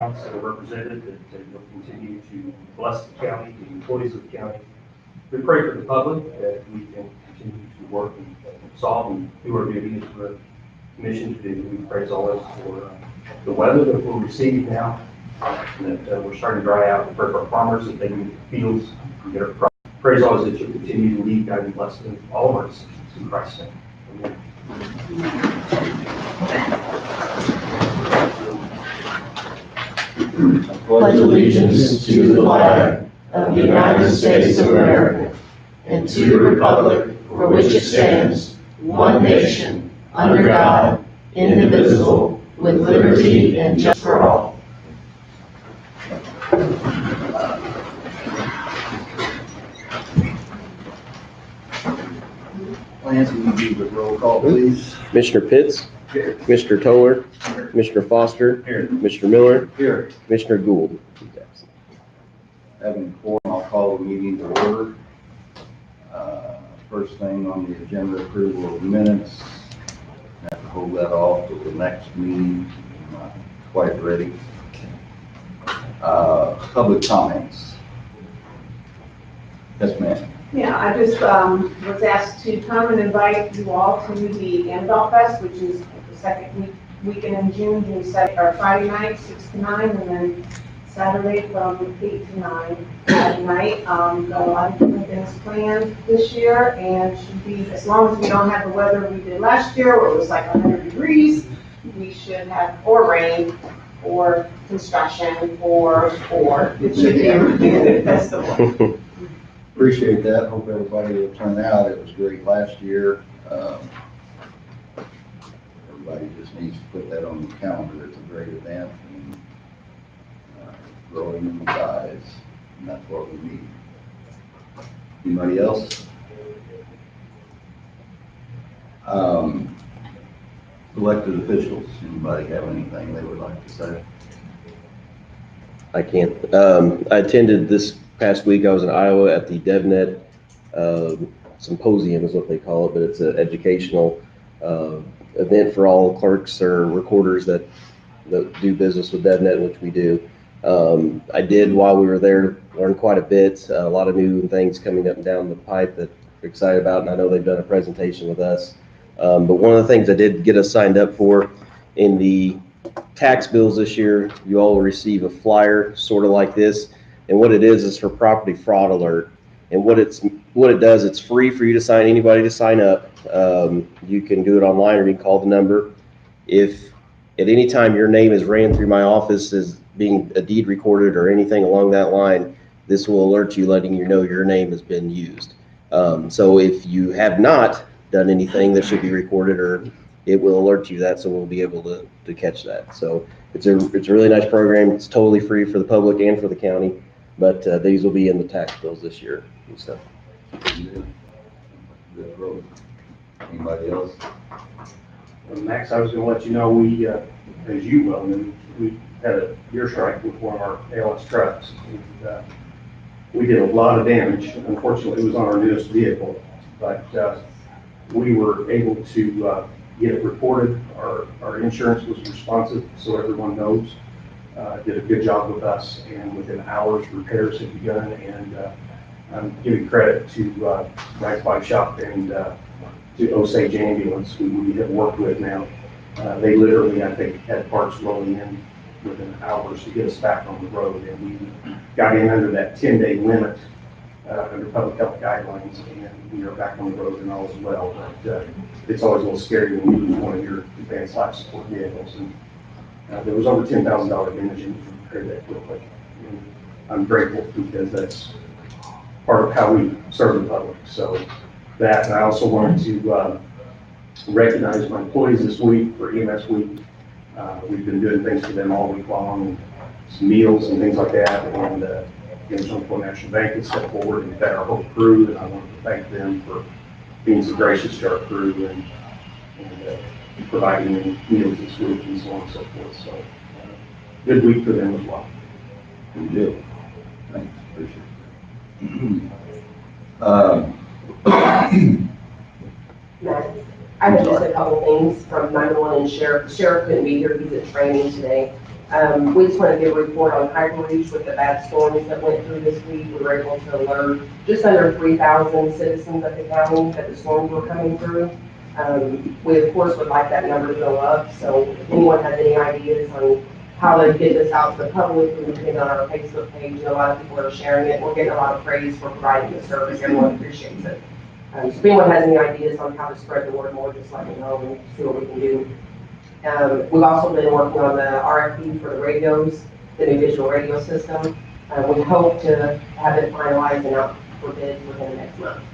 that are represented, that you'll continue to bless the county, the employees of the county. We pray for the public that we can continue to work and solve and do our duty as we're commissioned to do. We pray as always for the weather that we're receiving now, that we're starting to dry out. We pray for our farmers that they can fields and get our crops. Pray as always that you'll continue to lead, guide, and bless them all of our decisions. In Christ's name. Amen. Pledge allegiance to the flag of the United States of America and to the republic for which it stands, one nation, under God, indivisible, with liberty and justice for all. Lance, will you do the roll call, please? Commissioner Pitts, Here. Commissioner Toller, Commissioner Foster, Here. Commissioner Miller, Here. Commissioner Gould. Having quorum, I'll call the meeting to order. First thing on the agenda, approval of minutes. Have to hold that off to the next meeting. I'm not quite ready. Public comments. Yes, ma'am. Yeah, I just was asked to come and invite you all to the Amdol Fest, which is the second weekend in June, Friday night, 6 to 9, and then Saturday from 8 to 9 at night. Got a lot of different things planned this year, and should be, as long as we don't have the weather we did last year, where it was like 100 degrees, we should have, or rain, or construction, or it should be a really good festival. Appreciate that. Hope everybody will turn out. It was great last year. Everybody just needs to put that on the calendar. It's a great event and growing in size, and that's what we need. Anybody else? Elected officials, anybody have anything they would like to say? I can't. I attended this past week. I was in Iowa at the DevNet symposium is what they call it, but it's an educational event for all clerks or recorders that do business with DevNet, which we do. I did, while we were there, learn quite a bit, a lot of new things coming up and down the pipe that we're excited about, and I know they've done a presentation with us. But one of the things I did get us signed up for in the tax bills this year, you all will receive a flyer sort of like this, and what it is for property fraud alert. And what it does, it's free for you to sign, anybody to sign up. You can do it online, or you can call the number. If at any time your name is ran through my office as being a deed recorded or anything along that line, this will alert you, letting you know your name has been used. So if you have not done anything that should be recorded, or it will alert you that, so we'll be able to catch that. So it's a really nice program. It's totally free for the public and for the county, but these will be in the tax bills this year and stuff. Good road. Anybody else? Max, I was going to let you know, we, as you well knew, we had a deer strike with one of our ALS trucks. And, we did a lot of damage. Unfortunately, it was on our newest vehicle, but we were able to get it reported. Our insurance was responsive, so everyone knows. Did a good job with us, and within hours, repairs had begun. And I'm giving credit to Right Bike Shop and to Osage Ambulance, who we have worked with now. They literally, I think, had parts rolling in within hours to get us back on the road, and we got in under that 10-day limit under public health guidelines, and we are back on the road and all as well. But it's always a little scary when you lose one of your advanced life support vehicles, and there was over $10,000 damage, and we repaired that quickly. And I'm grateful, because that's part of how we serve the public. So that, and I also wanted to recognize my employees this week for EMS week. We've been doing things for them all week long, some meals and things like that. And Oklahoma National Bank has stepped forward and fed our whole crew, and I wanted to thank them for being so gracious to our crew and providing them meals this week and so on and so forth. So good week for them as well. We do. Thanks, appreciate it. I have just a couple things from 911 and sheriff. The sheriff couldn't be here, he's at training today. We just want to give a report on Hyperreach with the bad storms that went through this week. We were able to alert just under 3,000 citizens of the county that the storms were coming through. We of course would like that number to go up, so if anyone has any ideas on how to get this out to the public, we can put it on our Facebook page, and a lot of people are sharing it. We're getting a lot of praise for providing the service, everyone appreciates it. So if anyone has any ideas on how to spread the word more, just let me know and see what we can do. We've also been working on the RFP for the radios, the new digital radio system. We hope to have it finalized and out for bids within the next month.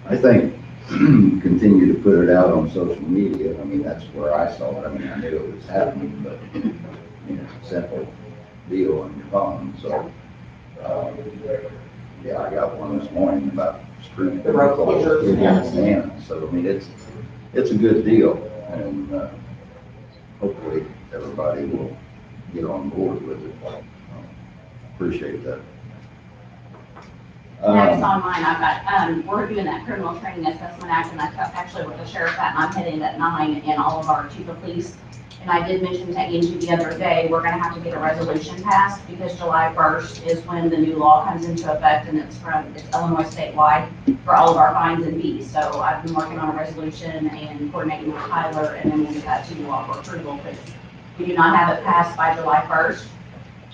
I think continue to put it out on social media. I mean, that's where I saw it. I mean, I knew it was happening, but, you know, it's a simple deal on your phone, so. Yeah, I got one this morning about street. The road closures, Yeah, so, I mean, it's a good deal, and, hopefully everybody will get on board with it. Appreciate that. Next on mine, I've got, we're doing that criminal training assessment act, and I actually with the sheriff at, and I'm heading at 9 in all of our chief of police. And I did mention to Angie the other day, we're gonna have to get a resolution passed because July 1st is when the new law comes into effect, and it's Illinois statewide for all of our fines and fees. So I've been working on a resolution and coordinating with Tyler, and then we'll get that to you all for approval. Because if we do not have it passed by July 1st,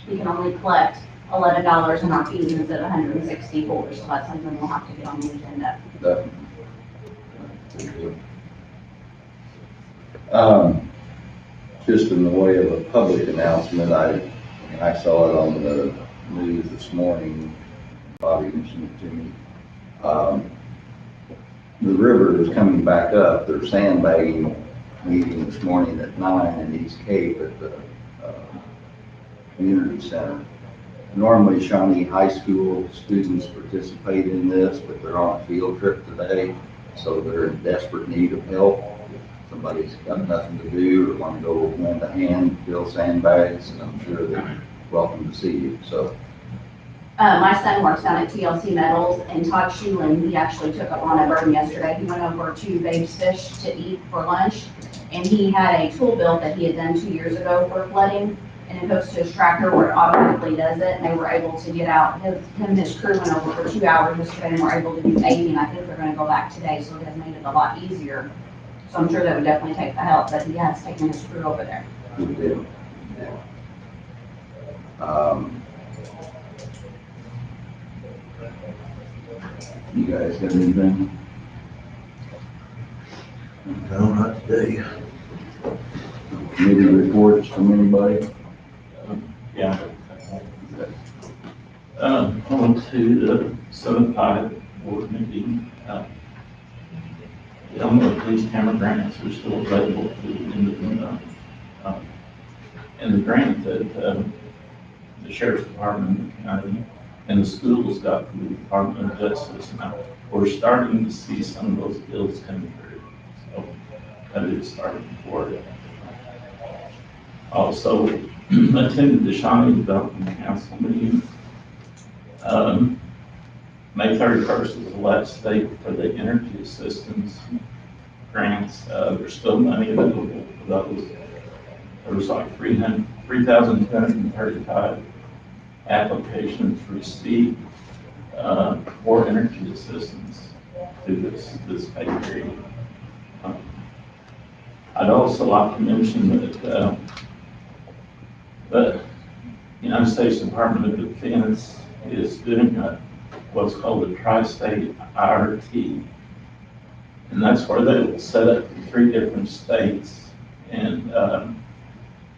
we can only collect $11 in our fees instead of $164. So that's something we'll have to get on the agenda. Definitely. Just in the way of a public announcement, I saw it on the news this morning. Bobby mentioned it to me. The river is coming back up. There's sandbagging meeting this morning at 9 in East Cape at the community center. Normally Shawnee High School students participate in this, but they're on a field trip today, so they're in desperate need of help. Somebody's got nothing to do or want to go lend a hand, fill sandbags, and I'm sure they're welcome to see you, so. My son works down at TLC Metals, and Todd Schulen, he actually took up on a burden yesterday. He went over to Babe's Fish to eat for lunch, and he had a tool built that he had done 2 years ago for flooding, and it hooks to his tractor where it automatically does it, and they were able to get out. Him and his crew went over for 2 hours yesterday and were able to do 80, and I think they're gonna go back today, so it has made it a lot easier. So I'm sure they would definitely take the help, but he has taken his crew over there. Good deal. You guys got anything? No, not today. Committee reports from anybody? Yeah. I went to the 7-5 board meeting. The Illinois police camera grants are still available to the end of the month. And the grant that the sheriff's department, the county, and the schools got from the Department of Justice. Now, we're starting to see some of those bills come through. So that is starting for it. Also attended the Shawnee Development Council meeting. May 31st is the last date for the energy assistance grants. There's still money available for those. There was like 3,235 applications received for energy assistance through this pay period. I'd also like to mention that the United States Department of Defense is doing what's called a tri-state IRT. And that's where they will set up 3 different states, and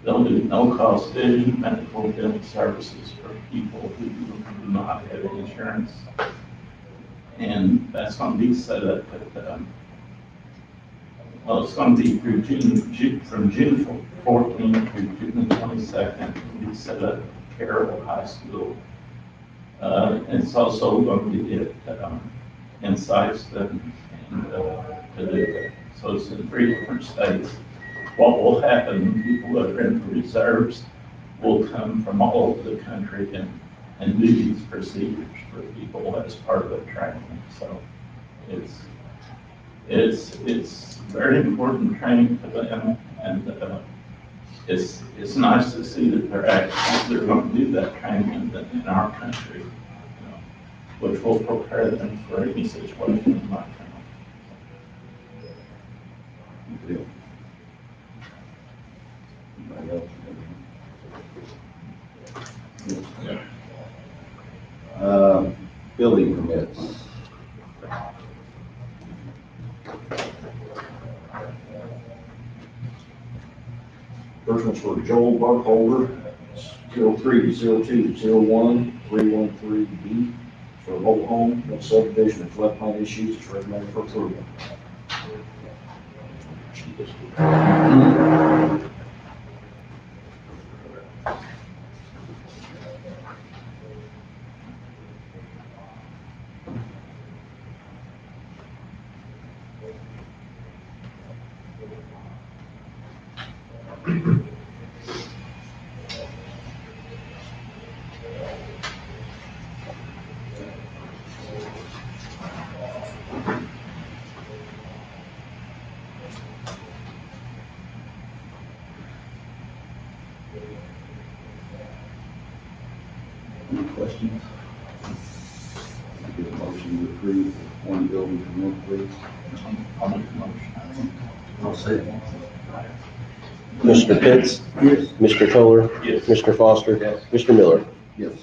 they'll do no-cost vision, medical, dental services for people who do not have insurance. And that's going to be set up at, well, it's going to be through from June 14th through June 22nd. It'll be set up at Carroll High School. And it's also going to be in Sikeston and Paducah. So it's in 3 different states. What will happen, people that are in the reserves will come from all over the country and do these procedures for people as part of their training. So It's very important training for them, and it's nice to see that they're going to do that training in our country, which will prepare them for any situation in life. Anybody else? Building permits. First one's for Joel Burkholder, 030201-313B, for a mobile home, no subdivision and floodplain issues, it's recommended for approval. Any questions? Get a motion to approve one building permit, please. I'll make a motion. I'll say it. Mr. Pitts? Yes. Mr. Toller? Yes. Mr. Foster? Yes. Mr. Miller? Yes.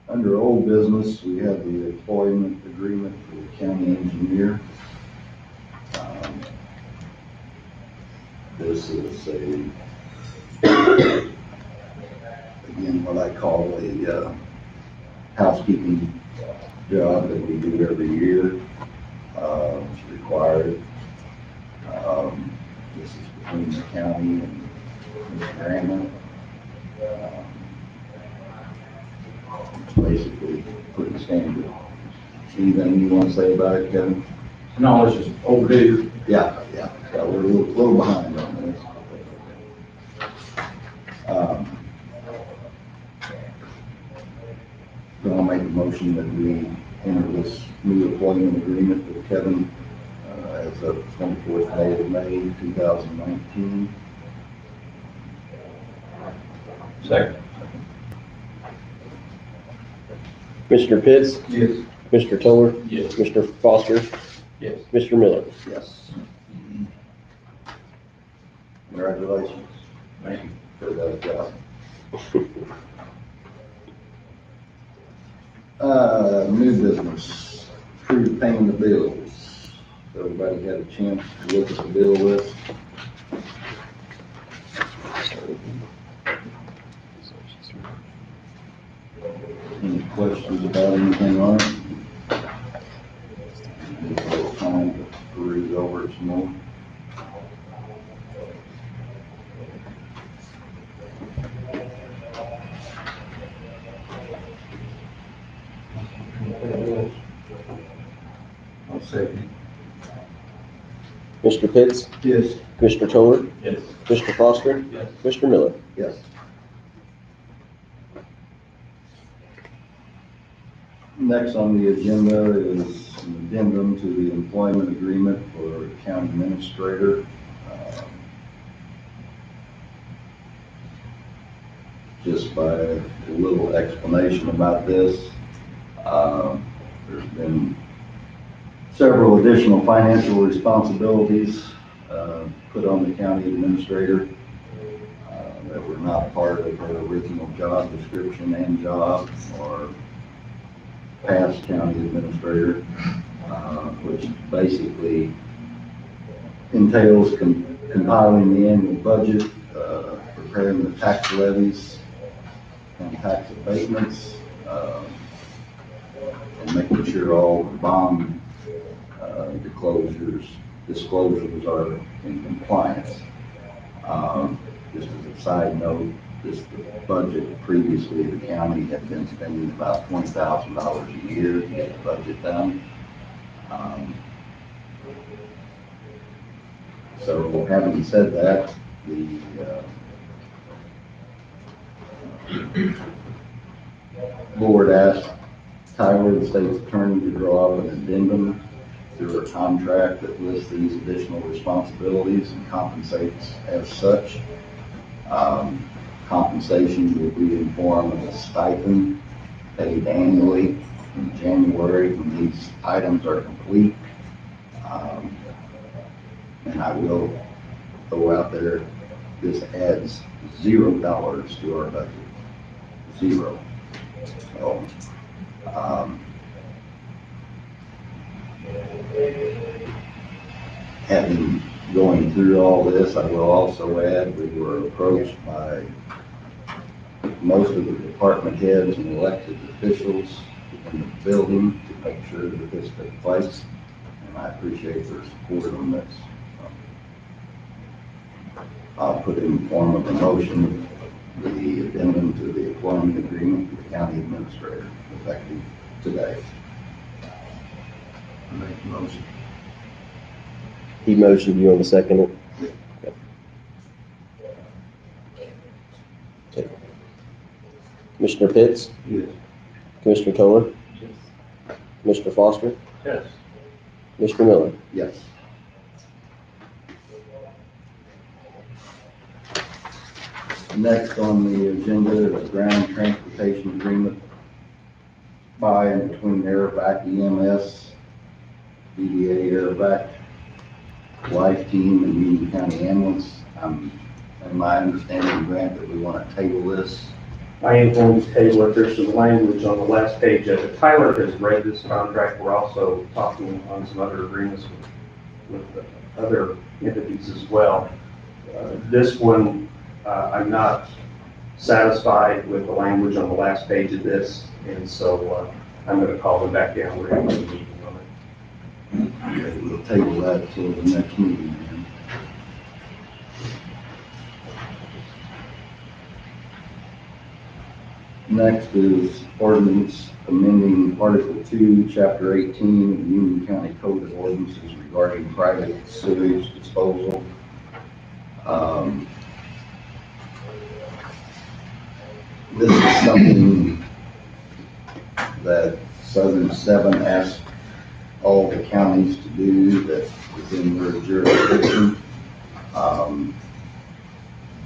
Under old business, we have the employment agreement for the county engineer. This is again, what I call a housekeeping job that we do every year. It's required. This is between the county and Mr. Graham. It's basically pretty standard. Anything you want to say about it, Kevin? No, it's just overdue. Yeah, we're a little behind on this. So I'll make a motion that we enter this new employment agreement with Kevin as of 24th day of May, 2019. Second. Mr. Pitts? Yes. Mr. Toller? Yes. Mr. Foster? Yes. Mr. Miller? Yes. Congratulations. Thank you. For that job. New business, approved payment of bills. Everybody had a chance to look at the bill list. Any questions about anything on it? Need a little time to peruse over it some more. I'll second. Mr. Pitts? Yes. Mr. Toller? Yes. Mr. Foster? Yes. Mr. Miller? Yes. Next on the agenda is an addendum to the employment agreement for county administrator. Just by a little explanation about this, there's been several additional financial responsibilities put on the county administrator that were not part of her original job description and job or past county administrator, which basically entails compiling the annual budget, preparing the tax levies and tax abatements, and making sure all the bond disclosures are in compliance. Just as a side note, the budget previously, the county had been spending about $20,000 a year to get the budget done. Um, So having said that, the board asked Tyler, the state's attorney, to draw up an addendum to a contract that lists these additional responsibilities and compensates as such. Compensation will be in form of a stipend paid annually in January when these items are complete. And I will throw out there, this adds $0 to our budget. Zero. So, having going through all this, I will also add, we were approached by most of the department heads and elected officials in the building to make sure that this takes place, and I appreciate their support on this. I'll put in the form of a motion the addendum to the employment agreement with the county administrator effective today. I make the motion. He motioned, you want to second it? Okay. Commissioner Pitts? Yes. Commissioner Toller? Commissioner Foster? Yes. Commissioner Miller? Yes. Next on the agenda is ground transportation agreement by and between Airvac EMS, BDA Airvac, Life Team, and Union County Ambulance. And my understanding, Grant, that we want to table this. I am going to table it. There's some language on the last page of it. Tyler has read this contract. We're also talking on some other agreements with other entities as well. This one, I'm not satisfied with the language on the last page of this, and so I'm going to call them back down. We're having a meeting on it. Okay, we'll table that till the next meeting. Then. Next is ordinance amending Article 2, Chapter 18 of the Union County Code of Ordinances regarding private sewage disposal. This is something that Southern 7 asked all the counties to do that's within their jurisdiction.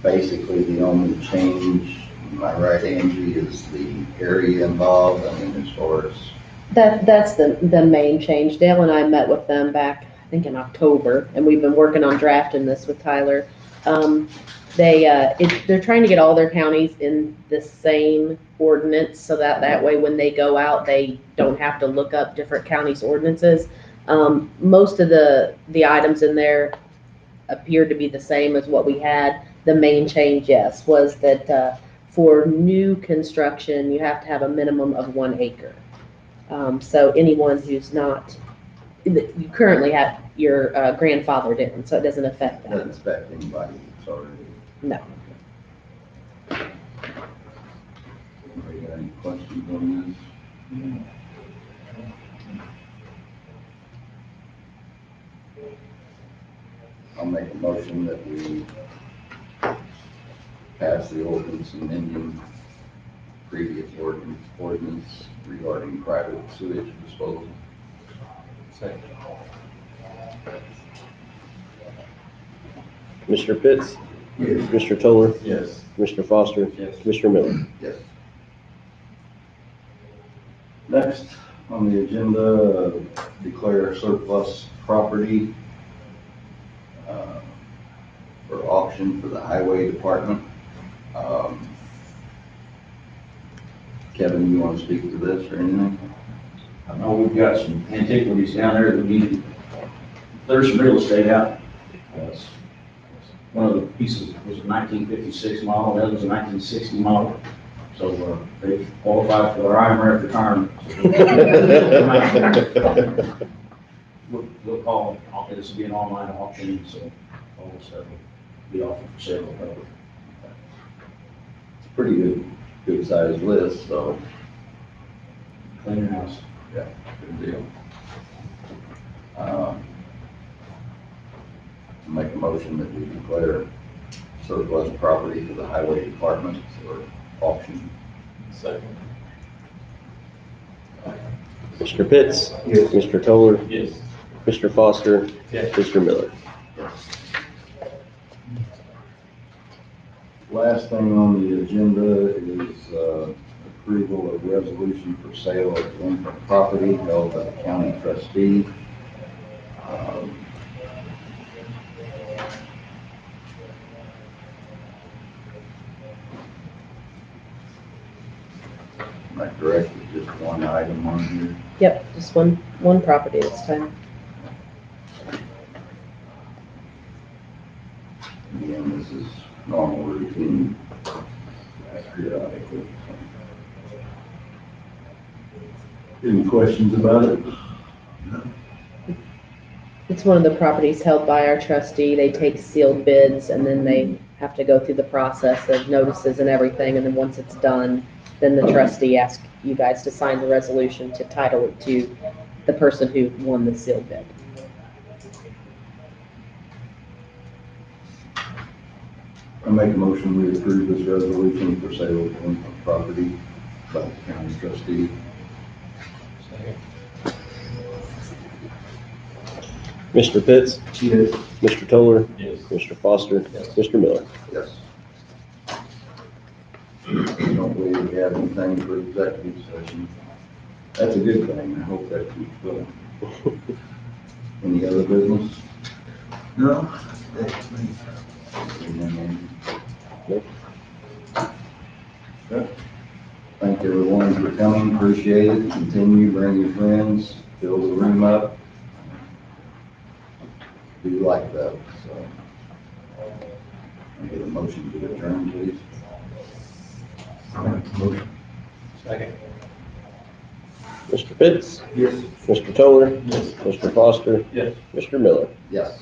Basically, the only change, am I right, Angie, is the area involved. I mean, as far as That's the main change. Dale and I met with them back, I think in October, and we've been working on drafting this with Tyler. They're trying to get all their counties in the same ordinance so that way when they go out, they don't have to look up different counties' ordinances. Most of the items in there appeared to be the same as what we had. The main change, yes, was that for new construction, you have to have a minimum of 1 acre. So anyone who's not, you currently have your grandfathered in, so it doesn't affect that. doesn't affect anybody that's already. No. Anybody got any questions on this? I'll make a motion that we pass the ordinance amending previous ordinance regarding private sewage disposal. Second. Commissioner Pitts? Yes. Commissioner Toller? Yes. Commissioner Foster? Yes. Commissioner Miller? Yes. Next on the agenda, declare surplus property for auction for the highway department. Kevin, you want to speak to this or anything? I know we've got some antiquities down there that we need, there's some real estate out. One of the pieces was a 1956 model, the other was a 1960 model. So they qualified for our IMRF retirement. We'll call, this will be an online auction, so all this stuff will be offered for sale. It's a pretty good sized list, so Clean your house. yeah, good deal. Make a motion that we declare surplus property to the highway department for auction. Second. Mr. Pitts? Yes. Mr. Toller? Yes. Mr. Foster? Yes. Mr. Miller? Last thing on the agenda is approval of resolution for sale of delinquent property held by the county trustee. Am I correct with just one item on here? Yep, just one property this time. Again, this is normal routine. Periodically. Any questions about it? It's one of the properties held by our trustee. They take sealed bids and then they have to go through the process of notices and everything. And then once it's done, then the trustee asks you guys to sign the resolution to title it to the person who won the sealed bid. I make a motion we approve this resolution for sale of delinquent property by the county trustee. Mr. Pitts? Yes. Mr. Toller? Yes. Mr. Foster? Yes. Mr. Miller? Yes. Don't believe we have anything for executive session. That's a good thing. I hope that keeps going. Any other business? No. Nope. Thank everyone for coming, appreciate it, continue, bring your friends, fill the room up. Do like that, so. I get a motion to adjourn, please. Motion. Second. Mr. Pitts? Yes. Mr. Toller? Yes. Mr. Foster? Yes. Mr. Miller? Yes.